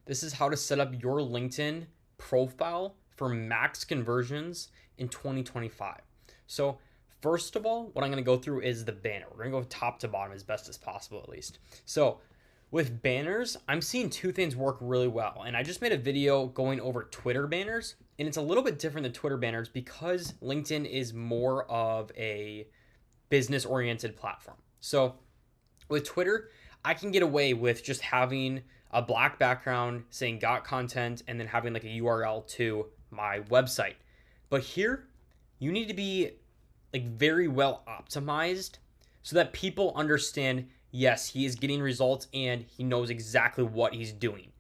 This is how to set up your LinkedIn profile for max conversions in 2025. So first of all, what I'm going to go through is the banner. We're going to go top to bottom as best as possible, at least. So with banners, I'm seeing two things work really well. And I just made a video going over Twitter banners, and it's a little bit different than Twitter banners because LinkedIn is more of a business oriented platform. So with Twitter, I can get away with just having a black background saying got content and then having like a URL to my website. But here, you need to be like very well optimized so that people understand, yes, he is getting results and he knows exactly what he's doing.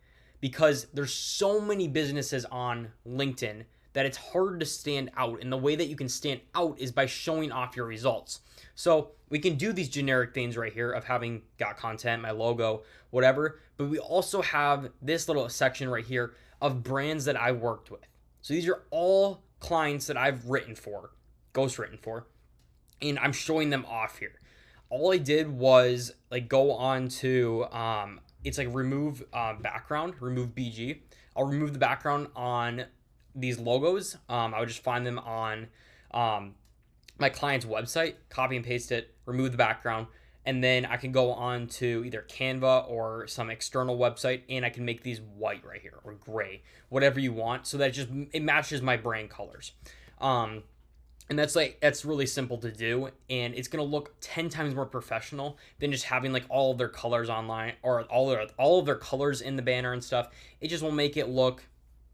Because there's so many businesses on LinkedIn that it's hard to stand out. And the way that you can stand out is by showing off your results. So we can do these generic things right here of having got content, my logo, whatever. But we also have this little section right here of brands that I've worked with. So these are all clients that I've written for, ghostwritten for, and I'm showing them off here. All I did was like go on to, it's like remove background, remove BG. I'll remove the background on these logos. I would just find them on my client's website, copy and paste it, remove the background, and then I can go on to either Canva or some external website, and I can make these white right here or gray, whatever you want, so that it matches my brand colors. And that's really simple to do, and it's gonna look 10 times more professional than just having like all of their colors online or all of their colors in the banner and stuff. It just will make it look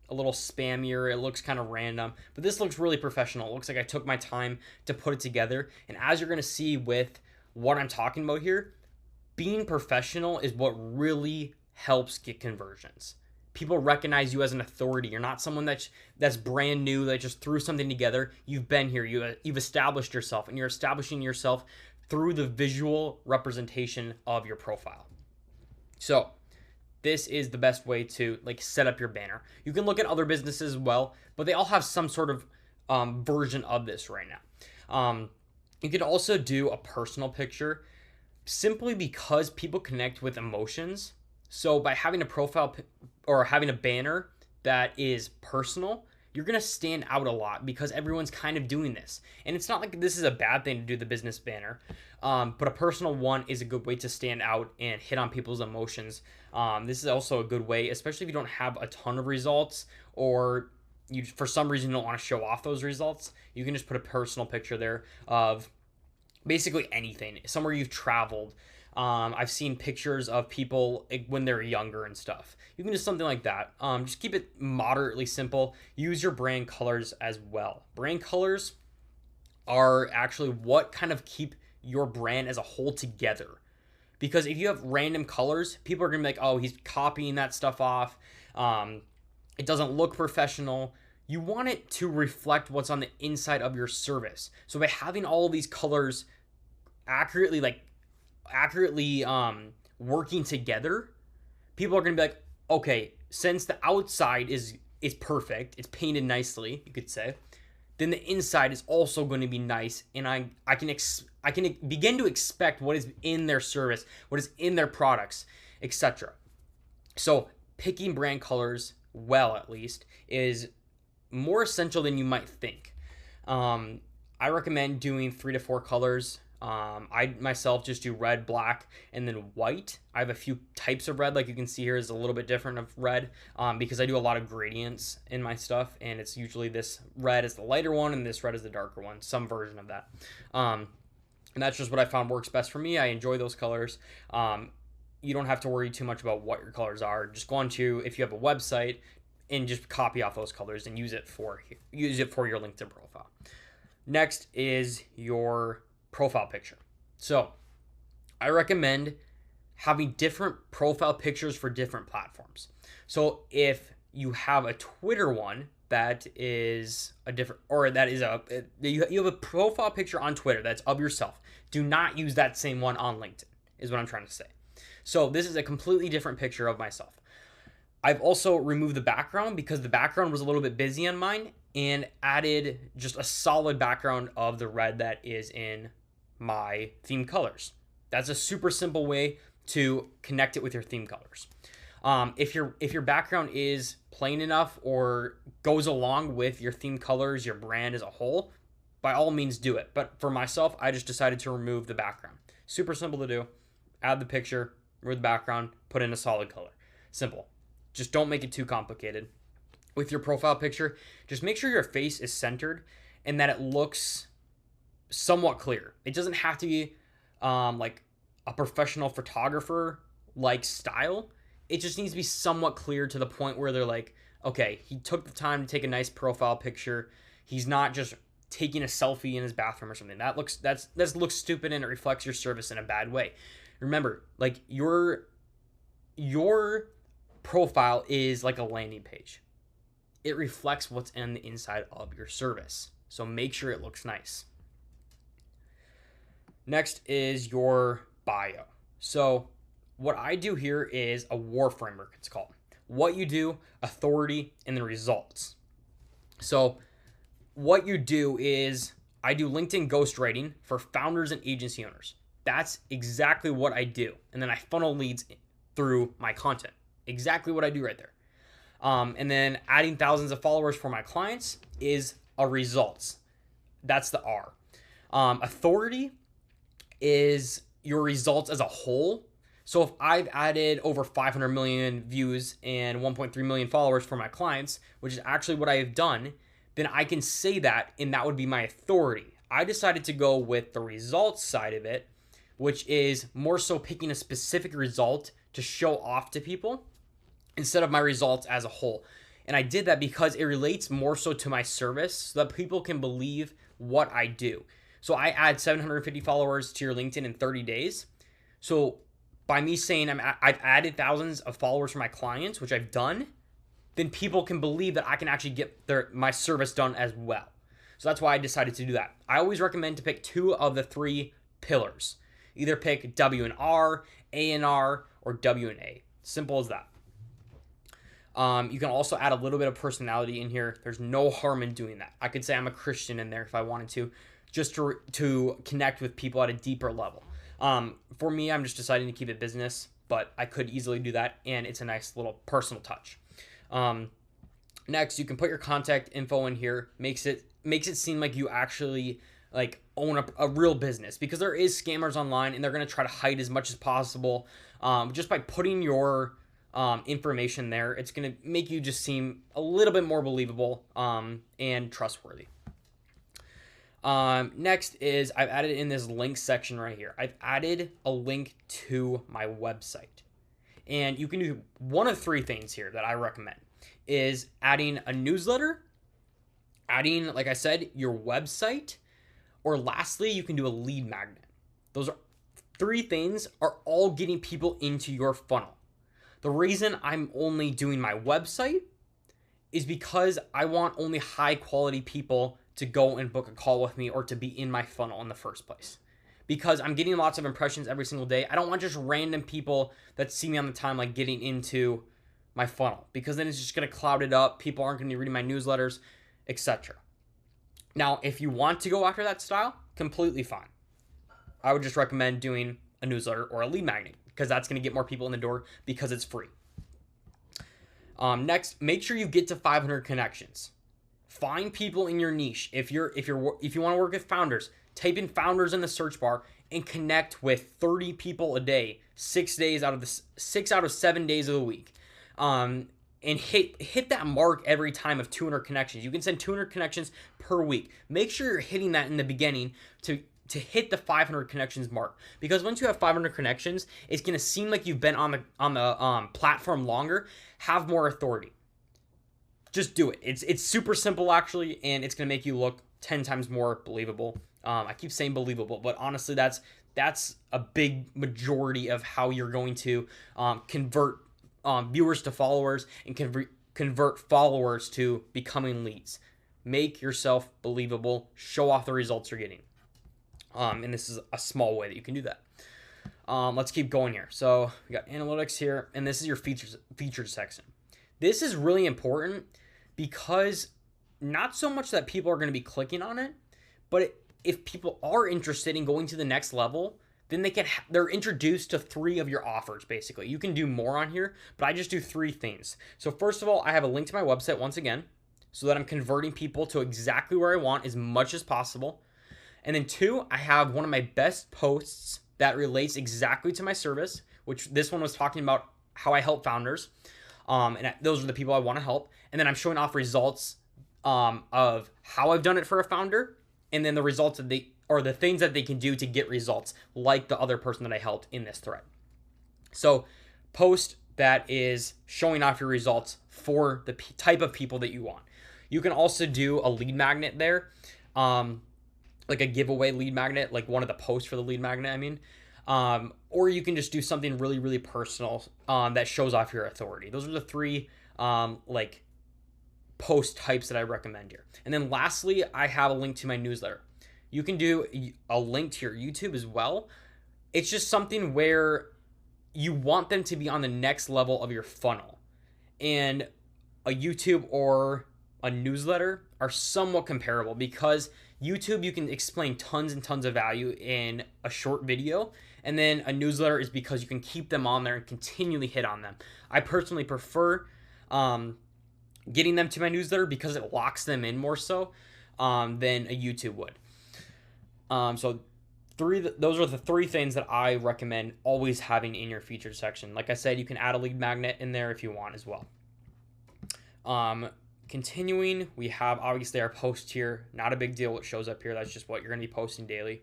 a little spammier. It looks kind of random, but this looks really professional. It looks like I took my time to put it together. And as you're gonna see with what I'm talking about here, being professional is what really helps get conversions. People recognize you as an authority. You're not someone that's brand new that just threw something together. You've been here. You've established yourself, and you're establishing yourself through the visual representation of your profile. So this is the best way to like set up your banner. You can look at other businesses as well, but they all have some sort of version of this right now. You could also do a personal picture simply because people connect with emotions. So by having a profile or having a banner that is personal, you're going to stand out a lot because everyone's kind of doing this. And it's not like this is a bad thing to do the business banner, but a personal one is a good way to stand out and hit on people's emotions. This is also a good way, especially if you don't have a ton of results or you, for some reason, don't want to show off those results. You can just put a personal picture there of basically anything, somewhere you've traveled. I've seen pictures of people when they're younger and stuff. You can do something like that. Just keep it moderately simple. Use your brand colors as well. Brand colors are actually what kind of keep your brand as a whole together. Because if you have random colors, people are going to be like, oh, he's copying that stuff off. It doesn't look professional. You want it to reflect what's on the inside of your service. So by having all of these colors accurately working together, people are going to be like, okay, since the outside is perfect, it's painted nicely, you could say, then the inside is also going to be nice, and I can begin to expect what is in their service, what is in their products, etc. So picking brand colors well, at least, is more essential than you might think. I recommend doing 3 to 4 colors. I myself just do red, black, and then white. I have a few types of red, like you can see here is a little bit different of red, because I do a lot of gradients in my stuff, and it's usually this red is the lighter one and this red is the darker one, some version of that. And that's just what I found works best for me. I enjoy those colors. You don't have to worry too much about what your colors are. Just go on to, if you have a website, and just copy off those colors and use it for your LinkedIn profile. Next is your profile picture. So I recommend having different profile pictures for different platforms. So if you have a Twitter one that is a different, or that is you have a profile picture on Twitter that's of yourself, do not use that same one on LinkedIn, is what I'm trying to say. So this is a completely different picture of myself. I've also removed the background because the background was a little bit busy on mine, and added just a solid background of the red that is in my theme colors. That's a super simple way to connect it with your theme colors. If your background is plain enough or goes along with your theme colors, your brand as a whole, by all means do it. But for myself, I just decided to remove the background. Super simple to do. Add the picture, remove the background, put in a solid color. Simple. Just don't make it too complicated. With your profile picture, just make sure your face is centered and that it looks somewhat clear. It doesn't have to be like a professional photographer like style. It just needs to be somewhat clear to the point where they're like, okay, he took the time to take a nice profile picture. He's not just taking a selfie in his bathroom or something. That looks stupid and it reflects your service in a bad way. Remember, like your profile is like a landing page. It reflects what's in the inside of your service. So make sure it looks nice. Next is your bio. So what I do here is a WAR framework, it's called. What you do, authority, and the results. So what you do is I do LinkedIn ghostwriting for founders and agency owners. That's exactly what I do. And then I funnel leads through my content. Exactly what I do right there. And then adding thousands of followers for my clients is a results. That's the R. Authority is your results as a whole. So if I've added over 500 million views and 1.3 million followers for my clients, which is actually what I have done, then I can say that, and that would be my authority. I decided to go with the results side of it, which is more so picking a specific result to show off to people instead of my results as a whole. And I did that because it relates more so to my service so that people can believe what I do. So I add 750 followers to your LinkedIn in 30 days. So by me saying I've added thousands of followers for my clients, which I've done, then people can believe that I can actually get my service done as well. So that's why I decided to do that. I always recommend to pick 2 of the 3 pillars. Either pick W and R, A and R, or W and A. Simple as that. You can also add a little bit of personality in here. There's no harm in doing that. I could say I'm a Christian in there if I wanted to, just to connect with people at a deeper level. For me, I'm just deciding to keep it business, but I could easily do that, and it's a nice little personal touch. Next, you can put your contact info in here. Makes it seem like you actually like own a real business, because there is scammers online and they're going to try to hide as much as possible. Just by putting your information there, it's going to make you just seem a little bit more believable and trustworthy. Next is I've added in this link section right here. I've added a link to my website, and you can do one of 3 things here that I recommend is adding a newsletter, adding, like I said, your website, or lastly, you can do a lead magnet. Those are 3 things are all getting people into your funnel. The reason I'm only doing my website is because I want only high quality people to go and book a call with me or to be in my funnel in the first place. Because I'm getting lots of impressions every single day. I don't want just random people that see me on the timeline getting into my funnel, because then it's just going to cloud it up. People aren't going to be reading my newsletters, etc. Now, if you want to go after that style, completely fine. I would just recommend doing a newsletter or a lead magnet, because that's going to get more people in the door because it's free. Next, make sure you get to 500 connections. Find people in your niche. If you want to work with founders, type in founders in the search bar and connect with 30 people a day, 6 out of 7 days of the week. And hit that mark every time of 200 connections. You can send 200 connections per week. Make sure you're hitting that in the beginning to hit the 500 connections mark, because once you have 500 connections, it's going to seem like you've been on the platform longer, have more authority. Just do it. It's super simple actually, and it's going to make you look 10 times more believable. I keep saying believable, but honestly, that's a big majority of how you're going to convert viewers to followers and convert followers to becoming leads. Make yourself believable. Show off the results you're getting. And this is a small way that you can do that. Let's keep going here. So we got analytics here, and this is your featured section. This is really important because not so much that people are going to be clicking on it, but if people are interested in going to the next level, then they're introduced to 3 of your offers. Basically, you can do more on here, but I just do 3 things. So first of all, I have a link to my website once again, so that I'm converting people to exactly where I want as much as possible. And then 2, I have one of my best posts that relates exactly to my service, which this one was talking about how I help founders. And those are the people I want to help. And then I'm showing off results of how I've done it for a founder, and then the results of the things that they can do to get results, like the other person that I helped in this thread. So post that is showing off your results for the type of people that you want. You can also do a lead magnet there, like a giveaway lead magnet, like one of the posts for the lead magnet, I mean. Or you can just do something really, really personal that shows off your authority. Those are the 3 like post types that I recommend here. And then lastly, I have a link to my newsletter. You can do a link to your YouTube as well. It's just something where you want them to be on the next level of your funnel. And a YouTube or a newsletter are somewhat comparable, because YouTube, you can explain tons and tons of value in a short video. And then a newsletter is because you can keep them on there and continually hit on them. I personally prefer getting them to my newsletter because it locks them in more so than a YouTube would. So those are the 3 things that I recommend always having in your featured section. Like I said, you can add a lead magnet in there if you want as well. Continuing, we have obviously our post here. Not a big deal what shows up here. That's just what you're going to be posting daily.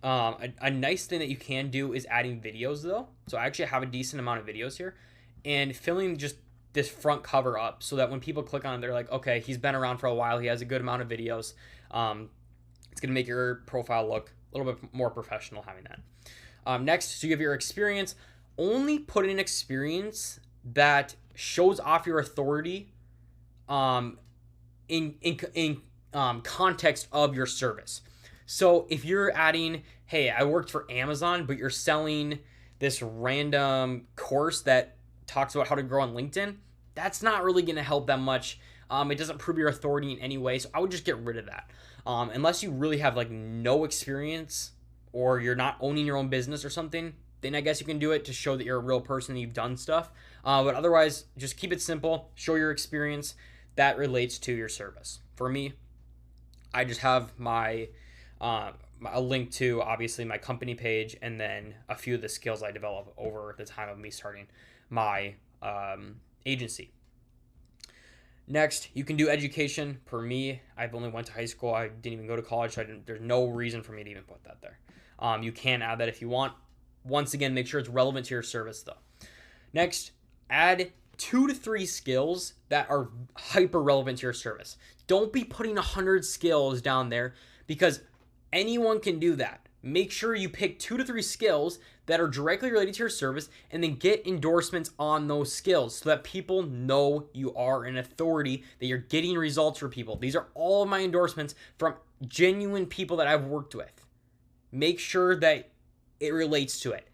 A nice thing that you can do is adding videos though. So I actually have a decent amount of videos here, and filling just this front cover up so that when people click on it, they're like, okay, he's been around for a while. He has a good amount of videos. It's going to make your profile look a little bit more professional having that. Next, so you have your experience. Only put in experience that shows off your authority in context of your service. So if you're adding, hey, I worked for Amazon, but you're selling this random course that talks about how to grow on LinkedIn, that's not really going to help that much. It doesn't prove your authority in any way. So I would just get rid of that. Unless you really have like no experience, or you're not owning your own business or something, then I guess you can do it to show that you're a real person and you've done stuff. But otherwise, just keep it simple. Show your experience that relates to your service. For me, I just have a link to obviously my company page, and then a few of the skills I developed over the time of me starting my agency. Next, you can do education. For me, I've only went to high school. I didn't even go to college, so there's no reason for me to even put that there. You can add that if you want. Once again, make sure it's relevant to your service though. Next, add 2 to 3 skills that are hyper relevant to your service. Don't be putting 100 skills down there, because anyone can do that. Make sure you pick 2 to 3 skills that are directly related to your service, and then get endorsements on those skills so that people know you are an authority, that you're getting results for people. These are all of my endorsements from genuine people that I've worked with. Make sure that it relates to it.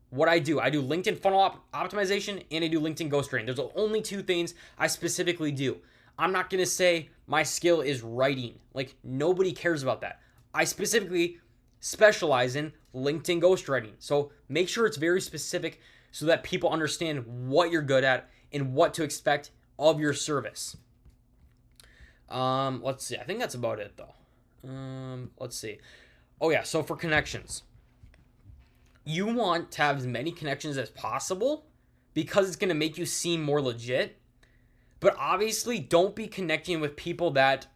What I do LinkedIn funnel optimization, and I do LinkedIn ghostwriting. There's only 2 things I specifically do. I'm not going to say my skill is writing. Like, nobody cares about that. I specifically specialize in LinkedIn ghostwriting. So make sure it's very specific so that people understand what you're good at and what to expect of your service. Let's see. I think that's about it though. Let's see. Oh yeah, so for connections, you want to have as many connections as possible because it's going to make you seem more legit. But obviously, don't be connecting with people that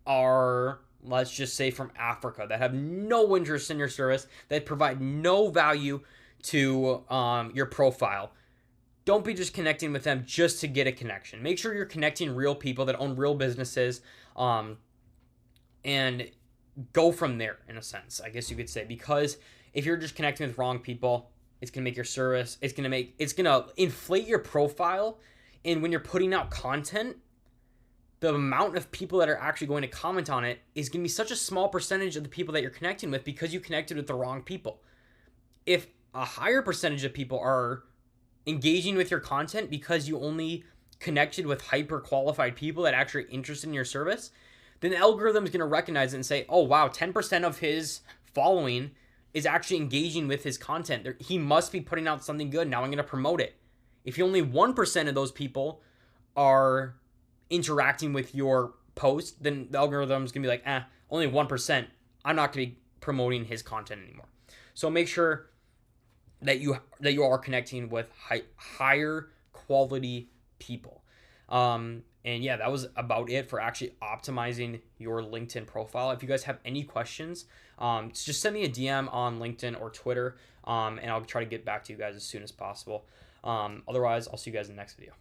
are, let's just say, from Africa, that have no interest in your service, that provide no value to your profile. Don't be just connecting with them just to get a connection. Make sure you're connecting real people that own real businesses, and go from there, in a sense, I guess you could say. Because if you're just connecting with wrong people, it's going to make your service, it's going to inflate your profile. And when you're putting out content, the amount of people that are actually going to comment on it is going to be such a small percentage of the people that you're connecting with, because you connected with the wrong people. If a higher percentage of people are engaging with your content because you only connected with hyper qualified people that actually are interested in your service, then the algorithm is going to recognize it and say, oh wow, 10% of his following is actually engaging with his content. He must be putting out something good. Now I'm going to promote it. If only 1% of those people are interacting with your post, then the algorithm is going to be like, only 1%. I'm not going to be promoting his content anymore. So make sure that you are connecting with higher quality people. And yeah, that was about it for actually optimizing your LinkedIn profile. If you guys have any questions, just send me a DM on LinkedIn or Twitter, and I'll try to get back to you guys as soon as possible. Otherwise, I'll see you guys in the next video.